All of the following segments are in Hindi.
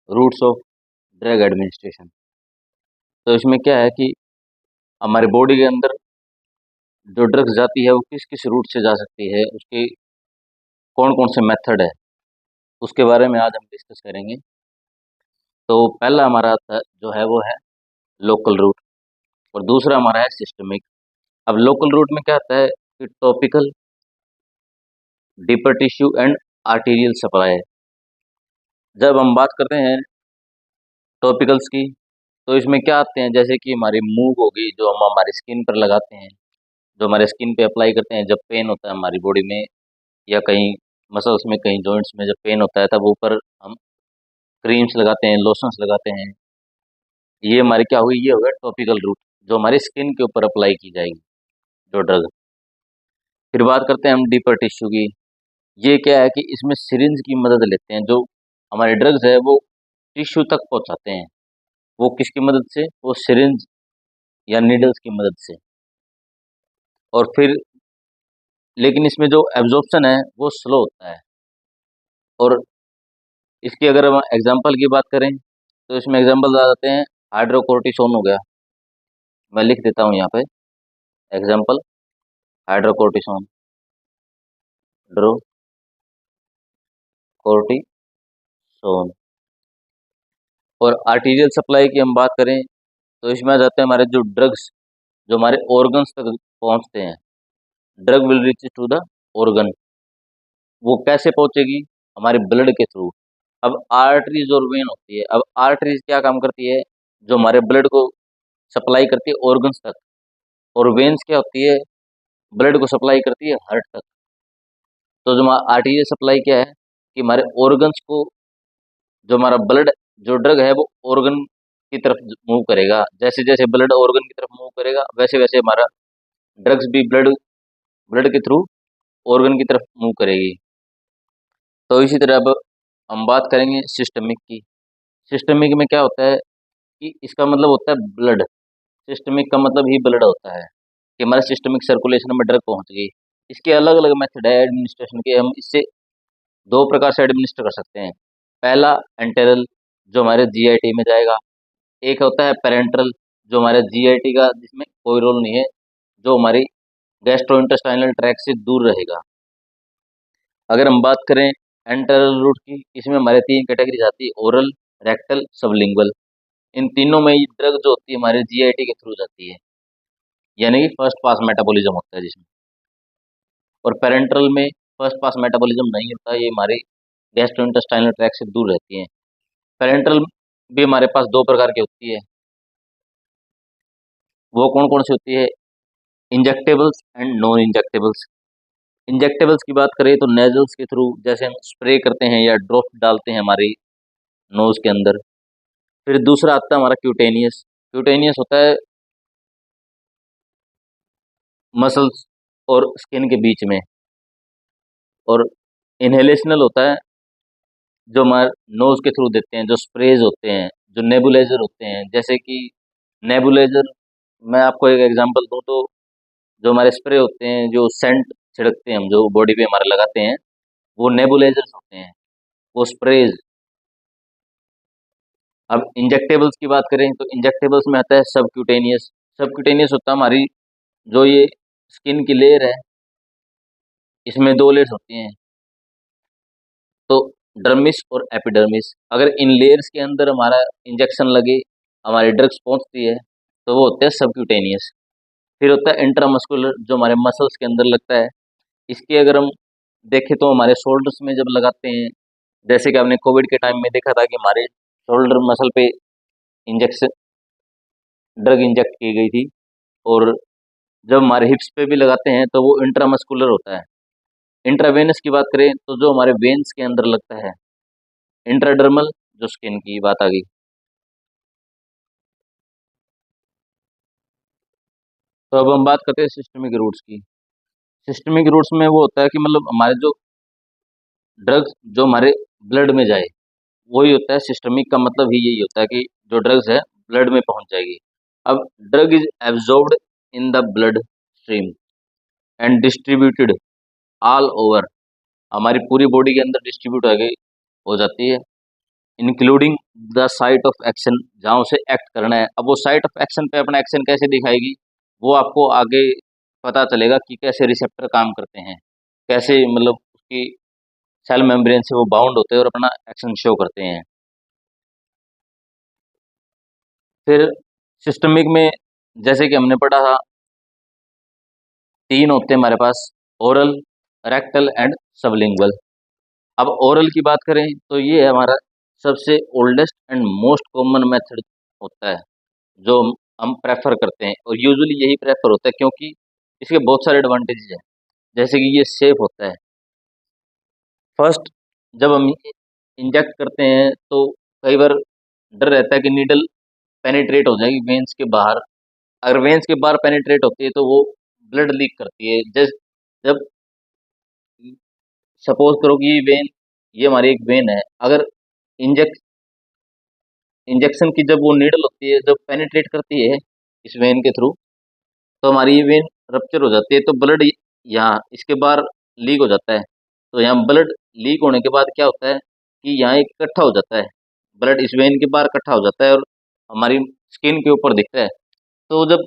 Roots of drug administration. तो इसमें क्या है कि हमारे बॉडी के अंदर जो ड्रग्स जाती है वो किस किस रूट से जा सकती है, उसके कौन कौन से मेथड है, उसके बारे में आज हम डिस्कस करेंगे। तो पहला हमारा जो है वो है लोकल रूट, और दूसरा हमारा है सिस्टमिक। अब लोकल रूट में क्या आता है कि topical, deeper tissue and arterial supply. जब हम बात करते हैं टॉपिकल्स की, तो इसमें क्या आते हैं, जैसे कि हमारी मूव हो गई जो हम हमारी स्किन पर लगाते हैं, जो हमारे स्किन पे अप्लाई करते हैं जब पेन होता है हमारी बॉडी में, या कहीं मसल्स में, कहीं जॉइंट्स में जब पेन होता है तब ऊपर हम क्रीम्स लगाते हैं, लोशंस लगाते हैं। ये हमारी क्या हुई, ये हो गया टॉपिकल रूट, जो हमारी स्किन के ऊपर अप्लाई की जाएगी जो ड्रग। फिर बात करते हैं हम डीपर टिश्यू की। ये क्या है कि इसमें सिरिंज की मदद लेते हैं, जो हमारे ड्रग्स है वो टिश्यू तक पहुंचाते हैं। वो किसकी मदद से, वो सिरिंज या नीडल्स की मदद से। और फिर लेकिन इसमें जो एब्जॉर्प्शन है वो स्लो होता है। और इसकी अगर हम एग्जांपल की बात करें तो इसमें एग्जांपल आ जाते हैं, हाइड्रोकोर्टिसोन हो गया, मैं लिख देता हूँ यहाँ पे एग्जांपल, हाइड्रोकोर्टिसोन, ड्रोकोर्टिसोन। और आर्टीरियल सप्लाई की हम बात करें तो इसमें आ जाते हैं हमारे जो ड्रग्स, जो हमारे ऑर्गन्स तक पहुँचते हैं। Drug will reach to the organ. वो कैसे पहुंचेगी, हमारे ब्लड के थ्रू। अब आर्टरीज और वेन होती है। अब आर्टरीज क्या काम करती है, जो हमारे ब्लड को सप्लाई करती है ऑर्गन्स तक, और वेन्स क्या होती है, ब्लड को सप्लाई करती है हार्ट तक। तो जो हमारा आर्टीरियल सप्लाई क्या है कि हमारे ऑर्गन्स को, जो हमारा ब्लड, जो ड्रग है वो ऑर्गन की तरफ मूव करेगा। जैसे जैसे ब्लड ऑर्गन की तरफ मूव करेगा वैसे वैसे हमारा ड्रग्स भी ब्लड ब्लड के थ्रू ऑर्गन की तरफ मूव करेगी। तो इसी तरह अब हम बात करेंगे सिस्टमिक की। सिस्टमिक में क्या होता है कि इसका मतलब होता है ब्लड। सिस्टमिक का मतलब ही ब्लड होता है कि हमारे सिस्टमिक सर्कुलेशन में ड्रग पहुंच गई। इसके अलग अलग मेथड है एडमिनिस्ट्रेशन के। हम इससे दो प्रकार से एडमिनिस्टर कर सकते हैं। पहला एंटेरल, जो हमारे जीआईटी में जाएगा। एक होता है पेरेंट्रल, जो हमारे जीआईटी का जिसमें कोई रोल नहीं है, जो हमारी गैस्ट्रोइंटेस्टाइनल ट्रैक से दूर रहेगा। अगर हम बात करें एंटेरल रूट की, इसमें हमारे तीन कैटेगरी आती है, ओरल, रेक्टल, सबलिंगुअल। इन तीनों में ये ड्रग जो होती है हमारे जीआईटी के थ्रू जाती है, यानी कि फर्स्ट पास मेटाबॉलिज्म होता है जिसमें। और पेरेंट्रल में फर्स्ट पास मेटाबॉलिज्म नहीं होता, ये हमारे गैस्ट्रोइंटेस्टाइनल ट्रैक से दूर रहती है। पेरेंट्रल भी हमारे पास दो प्रकार की होती है। वो कौन कौन सी होती है, injectables and non injectables. Injectables की बात करें तो नेजल्स के थ्रू, जैसे हम स्प्रे करते हैं या ड्रॉप डालते हैं हमारी नोज के अंदर। फिर दूसरा आता है हमारा क्यूटेनियस। क्यूटेनियस होता है मसल्स और स्किन के बीच में। और इनहेलेशनल होता है, जो हमारे नोज के थ्रू देते हैं, जो स्प्रेज होते हैं, जो नेबुलाइजर होते हैं। जैसे कि नेबुलाइजर, मैं आपको एक एग्जांपल दूं तो जो हमारे स्प्रे होते हैं, जो सेंट छिड़कते हैं हम, जो बॉडी पे हमारे लगाते हैं, वो नेबुलाइजर्स होते हैं, वो स्प्रेज। अब इंजेक्टेबल्स की बात करें तो इंजेक्टेबल्स में आता है सबक्यूटेनियस। सबक्यूटेनियस होता है हमारी, जो ये स्किन की लेयर है, इसमें दो लेयर्स होती हैं, तो डर्मिस और एपिडर्मिस। अगर इन लेयर्स के अंदर हमारा इंजेक्शन लगे, हमारी ड्रग्स पहुंचती है, तो वो होते हैं सबक्यूटेनियस। फिर होता है इंट्रामस्कुलर, जो हमारे मसल्स के अंदर लगता है। इसकी अगर हम देखें तो हमारे शोल्डर्स में जब लगाते हैं, जैसे कि हमने कोविड के टाइम में देखा था कि हमारे शोल्डर मसल पे इंजेक्शन, ड्रग इंजेक्ट की गई थी। और जब हमारे हिप्स पे भी लगाते हैं तो वो इंट्रामस्कुलर होता है। इंट्रावेनस की बात करें तो जो हमारे वेन्स के अंदर लगता है। इंट्राडर्मल, जो स्किन की बात आ गई। तो अब हम बात करते हैं सिस्टमिक रूट्स की। सिस्टमिक रूट्स में वो होता है कि मतलब हमारे जो ड्रग्स जो हमारे ब्लड में जाए, वही होता है सिस्टमिक का मतलब ही यही होता है कि जो ड्रग्स है ब्लड में पहुंच जाएगी। अब drug is absorbed in the blood stream and distributed all over. हमारी पूरी बॉडी के अंदर डिस्ट्रीब्यूट हो गई, हो जाती है, including the site of action, जहाँ उसे एक्ट करना है। अब वो साइट ऑफ एक्शन पे अपना एक्शन कैसे दिखाएगी, वो आपको आगे पता चलेगा कि कैसे रिसेप्टर काम करते हैं, कैसे मतलब उसकी सेल मेम्ब्रेन से वो बाउंड होते हैं और अपना एक्शन शो करते हैं। फिर सिस्टमिक में जैसे कि हमने पढ़ा था, तीन होते हैं हमारे पास, ओरल, रेक्टल एंड सबलिंगुअल। अब ओरल की बात करें तो ये है हमारा सबसे oldest and most common method होता है जो हम प्रेफर करते हैं, और यूजुअली यही प्रेफर होता है क्योंकि इसके बहुत सारे एडवांटेजेस हैं। जैसे कि ये सेफ होता है। फर्स्ट, जब हम इंजेक्ट करते हैं तो कई बार डर रहता है कि नीडल पेनिट्रेट हो जाएगी वेन्स के बाहर। अगर वेन्स के बाहर पेनिट्रेट होती है तो वो ब्लड लीक करती है। जब सपोज करो कि ये हमारी एक वेन है, अगर इंजेक्ट इंजेक्शन की जब वो नीडल होती है, जब पेनिट्रेट करती है इस वेन के थ्रू, तो हमारी ये वेन रप्चर हो जाती है, तो ब्लड यहाँ इसके बाहर लीक हो जाता है। तो यहाँ ब्लड लीक होने के बाद क्या होता है कि यहाँ एक इकट्ठा हो जाता है, ब्लड इस वेन के बाहर इकट्ठा हो जाता है और हमारी स्किन के ऊपर दिखता है। तो जब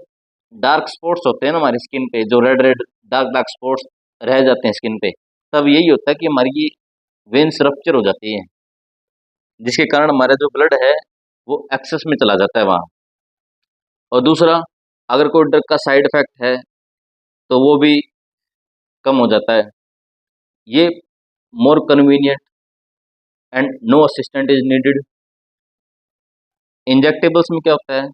डार्क स्पॉट्स होते हैं ना हमारी स्किन पे, जो red red dark dark spots रह जाते हैं स्किन पे, तब यही होता है कि हमारी ये वेन्स रप्चर हो जाती है, जिसके कारण हमारा जो ब्लड है वो एक्सेस में चला जाता है वहाँ। और दूसरा, अगर कोई ड्रग का साइड इफेक्ट है तो वो भी कम हो जाता है। ये more convenient and no assistant is needed. Injectables में क्या होता है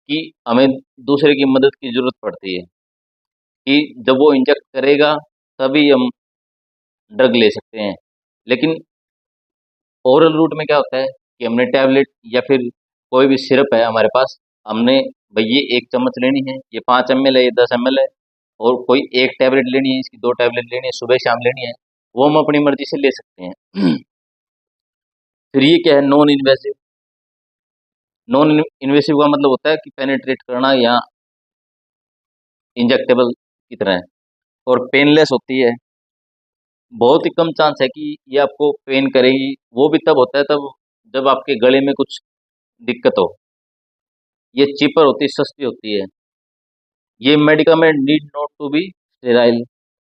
कि हमें दूसरे की मदद की जरूरत पड़ती है, कि जब वो इंजेक्ट करेगा तभी हम ड्रग ले सकते हैं। लेकिन ओरल रूट में क्या होता है कि हमने टैबलेट या फिर कोई भी सिरप है हमारे पास, हमने भाई ये 1 चम्मच लेनी है, ये 5 ml है, ये 10 ml है, और कोई एक टैबलेट लेनी है, इसकी 2 टैबलेट लेनी है, सुबह शाम लेनी है, वो हम अपनी मर्जी से ले सकते हैं। फिर ये क्या है, नॉन इन्वेसिव। नॉन इन्वेसिव का मतलब होता है कि पेनिट्रेट करना या इंजेक्टेबल की तरह है, और पेनलेस होती है। बहुत ही कम चांस है कि ये आपको पेन करेगी, वो भी तब होता है तब जब आपके गले में कुछ दिक्कत हो। ये चीपर होती है, सस्ती होती है। ये medicament need not to be sterile,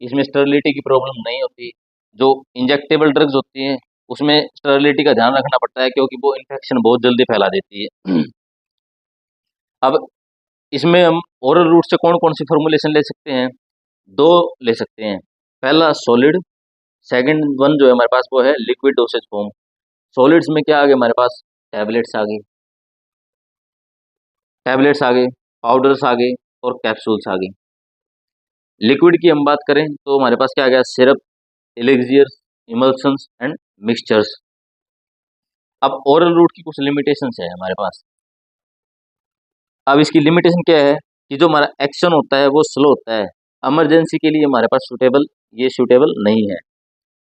इसमें स्टेरिलिटी की प्रॉब्लम नहीं होती। जो इंजेक्टेबल ड्रग्स होती हैं उसमें स्टेरिलिटी का ध्यान रखना पड़ता है क्योंकि वो इन्फेक्शन बहुत जल्दी फैला देती है। अब इसमें हम ओरल रूट से कौन कौन सी फॉर्मुलेशन ले सकते हैं, दो ले सकते हैं। पहला सॉलिड, सेकंड वन जो है हमारे पास वो है लिक्विड डोसेज फॉर्म। सॉलिड्स में क्या आ गए हमारे पास, टैबलेट्स आ गई, पाउडर्स आ गए और कैप्सूल्स आ गई। लिक्विड की हम बात करें तो हमारे पास क्या आ गया, सिरप, एलिक्सियर्स, इमल्सन्स एंड मिक्सचर्स। अब ओरल रूट की कुछ लिमिटेशंस है हमारे पास। अब इसकी लिमिटेशन क्या है कि जो हमारा एक्शन होता है वो स्लो होता है, इमरजेंसी के लिए हमारे पास सूटेबल नहीं है।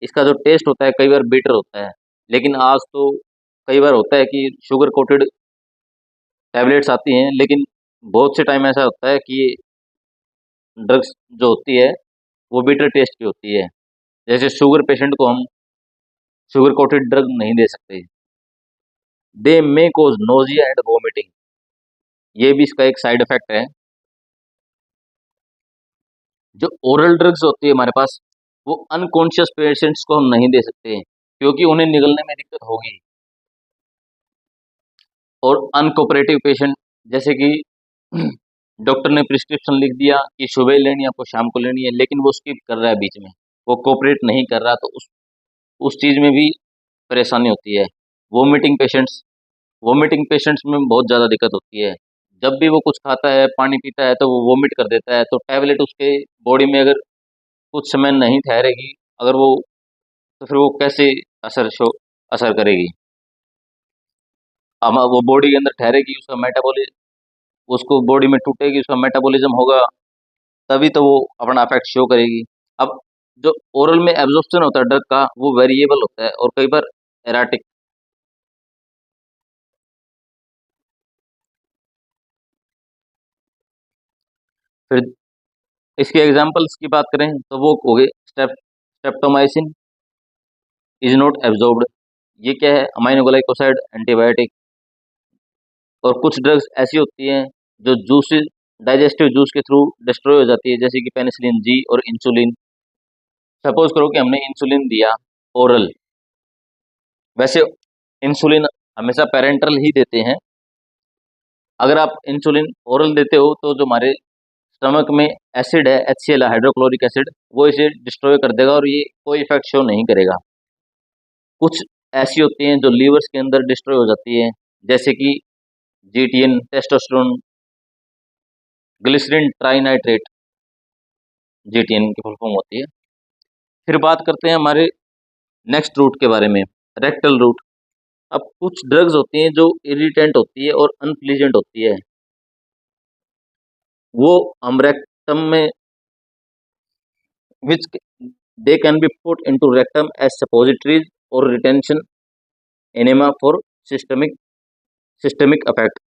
इसका जो टेस्ट होता है कई बार बिटर होता है, लेकिन आज तो कई बार होता है कि शुगर कोटेड टैबलेट्स आती हैं, लेकिन बहुत से टाइम ऐसा होता है कि ड्रग्स जो होती है वो बिटर टेस्ट की होती है। जैसे शुगर पेशेंट को हम शुगर कोटेड ड्रग नहीं दे सकते। दे मे कोज नोजिया एंड वोमिटिंग, ये भी इसका एक साइड इफेक्ट है। जो ओरल ड्रग्स होती है हमारे पास, वो अनकॉन्शियस पेशेंट्स को हम नहीं दे सकते क्योंकि उन्हें निगलने में दिक्कत होगी। और अनकोऑपरेटिव पेशेंट, जैसे कि डॉक्टर ने प्रिस्क्रिप्शन लिख दिया कि सुबह लेनी है आपको, शाम को लेनी है, लेकिन वो स्किप कर रहा है बीच में, वो कोऑपरेट नहीं कर रहा, तो उस चीज़ में भी परेशानी होती है। वोमिटिंग पेशेंट्स वोमिटिंग पेशेंट्स में बहुत ज़्यादा दिक्कत होती है। जब भी वो कुछ खाता है, पानी पीता है, तो वो वोमिट कर देता है, तो टैबलेट उसके बॉडी में अगर कुछ समय नहीं ठहरेगी, अगर वो, तो फिर वो कैसे असर करेगी। अब वो बॉडी के अंदर ठहरेगी, उसको बॉडी में टूटेगी, उसका मेटाबॉलिज्म होगा, तभी तो वो अपना इफेक्ट शो करेगी। अब जो ओरल में एब्जॉर्प्शन होता है ड्रग का, वो वेरिएबल होता है और कई बार एराटिक। फिर इसके एग्जांपल्स की बात करें तो वो हो गए, स्ट्रेप्टोमाइसिन इज नॉट एब्जॉर्ब्ड, ये क्या है, अमाइनो ग्लाइकोसाइड एंटीबायोटिक। और कुछ ड्रग्स ऐसी होती हैं जो जूस डाइजेस्टिव जूस के थ्रू डिस्ट्रॉय हो जाती है, जैसे कि पेनिसिलिन जी और इंसुलिन। सपोज करो कि हमने इंसुलिन दिया ओरल, वैसे इंसुलिन हमेशा पेरेंटल ही देते हैं। अगर आप इंसुलिन ओरल देते हो तो जो हमारे स्टमक में एसिड है, HCl हाइड्रोक्लोरिक एसिड, वो इसे डिस्ट्रॉय कर देगा और ये कोई इफेक्ट शो नहीं करेगा। कुछ ऐसी होती हैं जो लीवर्स के अंदर डिस्ट्रॉय हो जाती है, जैसे कि GTN, testosterone, glycerin trinitrate, GTN की फुल फॉर्म होती है। फिर बात करते हैं हमारे नेक्स्ट रूट के बारे में, रेक्टल रूट। अब कुछ ड्रग्स होती हैं जो इरिटेंट होती है और अनप्लीजेंट होती है, वो हम रेक्टम में which they can be put into rectum as suppositories और retention enema for systemic affect,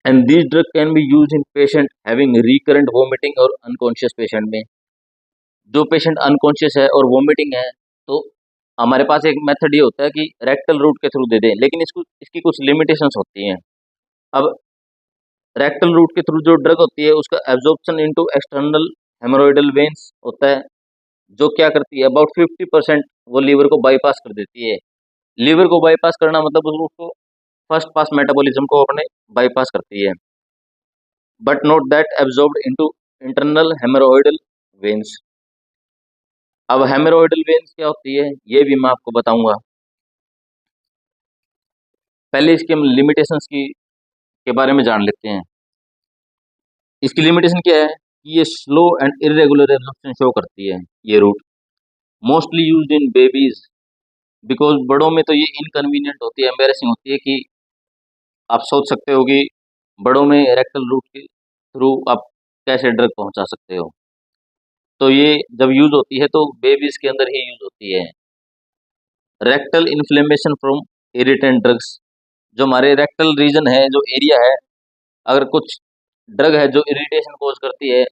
and this drug can be use in patient having recurrent vomiting और अनकॉन्शियस पेशेंट में। जो पेशेंट अनकॉन्शियस है और वोमिटिंग है, तो हमारे पास एक मेथड ये होता है कि रेक्टल रूट के थ्रू दे दें, लेकिन इसकी कुछ लिमिटेशंस होती हैं। अब रेक्टल रूट के थ्रू जो ड्रग होती है उसका एब्जॉर्प्शन इनटू एक्सटर्नल हेमोरॉइडल वेन्स होता है, जो क्या करती है अबाउट 50% वो लीवर को बाईपास कर देती है। लीवर को बाईपास करना मतलब उसको फर्स्ट पास मेटाबॉलिज्म को अपने बाईपास करती है, but not that absorbed into internal haemorrhoidal veins. अब हेमोरॉइडल वेन्स क्या होती है ये भी मैं आपको बताऊंगा। पहले इसके हम लिमिटेशंस के बारे में जान लेते हैं। इसकी लिमिटेशन क्या है कि ये slow and irregular absorption show करती है। ये route mostly used in babies, because बड़ों में तो ये इनकन्वीनियंट होती है, एम्बेरसिंग होती है कि आप सोच सकते हो कि बड़ों में रेक्टल रूट के थ्रू आप कैसे ड्रग पहुंचा सकते हो। तो ये जब यूज होती है तो बेबीज के अंदर ही यूज होती है। Rectal inflammation from irritant drugs, जो हमारे रेक्टल रीजन है, जो एरिया है, अगर कुछ ड्रग है जो इरिटेशन कोज करती है,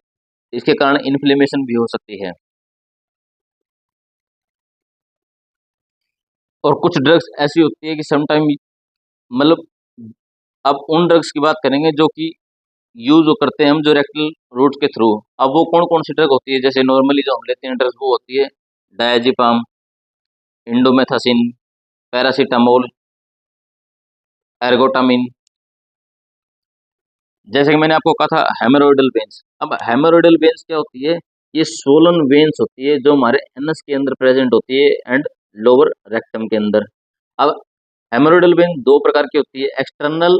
इसके कारण इन्फ्लेमेशन भी हो सकती है। और कुछ ड्रग्स ऐसी होती है कि समटाइम मतलब, अब उन ड्रग्स की बात करेंगे जो कि यूज करते हैं हम जो रेक्टल रूट के थ्रू। अब वो कौन कौन सी ड्रग होती है, जैसे नॉर्मली जो हम लेते हैं ड्रग्स वो होती है डायजिपाम, इंडोमेथासिन, पैरासीटामोल, एर्गोटामिन। जैसे कि मैंने आपको कहा था हेमोरॉइडल वेन्स। अब हेमोरॉइडल वेन्स क्या होती है, ये सोलन वेन्स होती है जो हमारे एनस के अंदर प्रेजेंट होती है एंड लोअर रेक्टम के अंदर। अब हेमोरॉइडल वेन दो प्रकार की होती है, एक्सटर्नल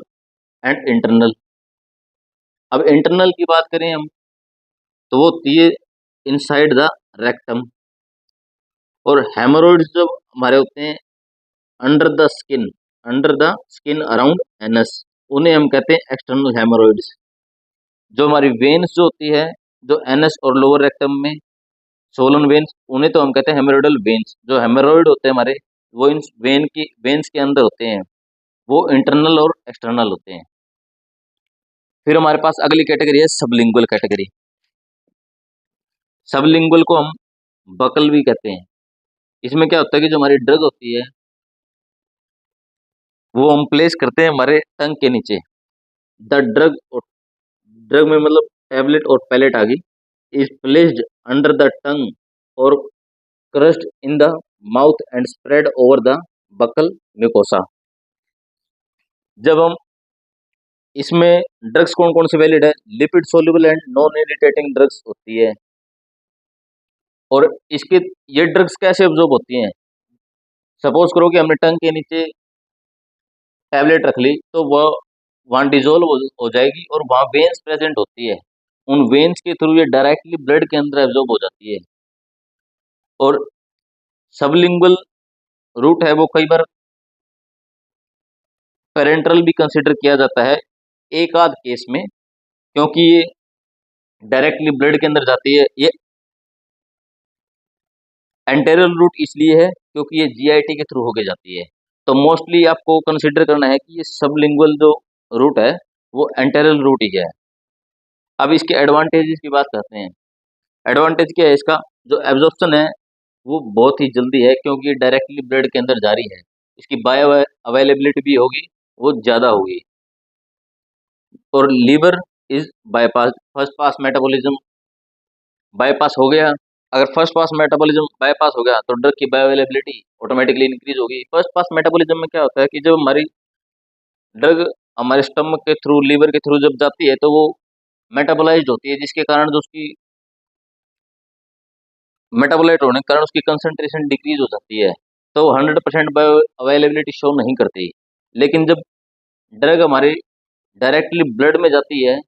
एंड इंटरनल। अब इंटरनल की बात करें हम तो वो होती है इनसाइड द रेक्टम, और हेमोरॉइड्स जो हमारे होते हैं under the skin, around anus, उन्हें हम कहते हैं एक्सटर्नल हेमोरॉइड्स। जो हमारी वेन्स जो होती है, जो एनस और लोअर रेक्टम में सोलन वेन्स, उन्हें तो हम कहते हैं हेमोरॉइडल वेन्स। जो हेमोरॉइड होते हैं हमारे, वो इन वेन्स के अंदर होते हैं, वो इंटरनल और एक्सटर्नल होते हैं। फिर हमारे पास अगली कैटेगरी है सबलिंगुअल कैटेगरी। सबलिंगुअल को हम बकल भी कहते हैं। इसमें क्या होता है कि जो हमारी ड्रग होती है वो हम प्लेस करते हैं हमारे टंग के नीचे। द ड्रग, ड्रग में मतलब टैबलेट और पैलेट आ गई, is placed under the tongue और crushed in the mouth and spread over the buccal mucosa. जब हम इसमें ड्रग्स कौन कौन से वैलिड है, lipid soluble and non irritating drugs होती है। और इसके ये ड्रग्स कैसे अब्जॉर्ब होती हैं, सपोज करो कि हमने टंग के नीचे टैबलेट रख ली तो वह वहाँ डिजोल्व हो जाएगी और वहाँ वेन्स प्रेजेंट होती है, उन वेन्स के थ्रू ये डायरेक्टली ब्लड के अंदर एब्जॉर्ब हो जाती है। और सबलिंगुअल रूट है वो कई बार पेरेंट्रल भी कंसिडर किया जाता है एक आध केस में, क्योंकि ये डायरेक्टली ब्लड के अंदर जाती है। ये एंटेरियल रूट इसलिए है क्योंकि ये GIT के थ्रू होके जाती है। तो मोस्टली आपको कंसिडर करना है कि ये सबलिंगुअल जो रूट है वो एंटेरियल रूट ही है। अब इसके एडवांटेजेस की बात करते हैं। एडवांटेज क्या है इसका, जो एब्जॉर्प्शन है वो बहुत ही जल्दी है क्योंकि ये डायरेक्टली ब्लड के अंदर जा रही है, इसकी बायो अवेलेबिलिटी भी होगी वो ज़्यादा होगी। और liver is bypass, first pass metabolism bypass हो गया। अगर फर्स्ट पास मेटाबॉलिज्म बाईपास हो गया तो ड्रग की बायो अवेलेबिलिटी ऑटोमेटिकली इंक्रीज होगी। फर्स्ट पास मेटाबॉलिज्म में क्या होता है कि जब हमारी ड्रग हमारे स्टमक के थ्रू, लीवर के थ्रू जब जाती है तो वो मेटाबोलाइज्ड होती है, जिसके कारण जो उसकी मेटाबोलाइट होने के कारण उसकी कंसंट्रेशन डिक्रीज हो जाती है, तो 100% बायो अवेलेबिलिटी शो नहीं करती। लेकिन जब ड्रग हमारे डायरेक्टली ब्लड में जाती है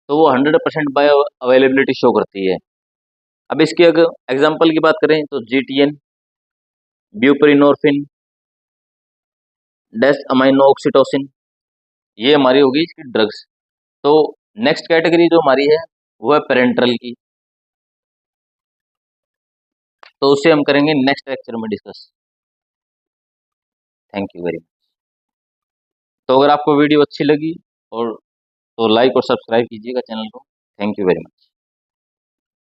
तो वो 100% बायो अवेलेबिलिटी शो करती है। अब इसकी अगर एग्जांपल की बात करें तो जीटीएन, ब्यूपरीनोर्फिन, डेस अमाइनो ऑक्सीटोसिन, ये हमारी होगी इसकी ड्रग्स। तो नेक्स्ट कैटेगरी जो हमारी है वो है पेरेंट्रल की, तो उससे हम करेंगे नेक्स्ट लेक्चर में discuss. Thank you very much. तो अगर आपको वीडियो अच्छी लगी और तो लाइक और सब्सक्राइब कीजिएगा चैनल को। Thank you very much.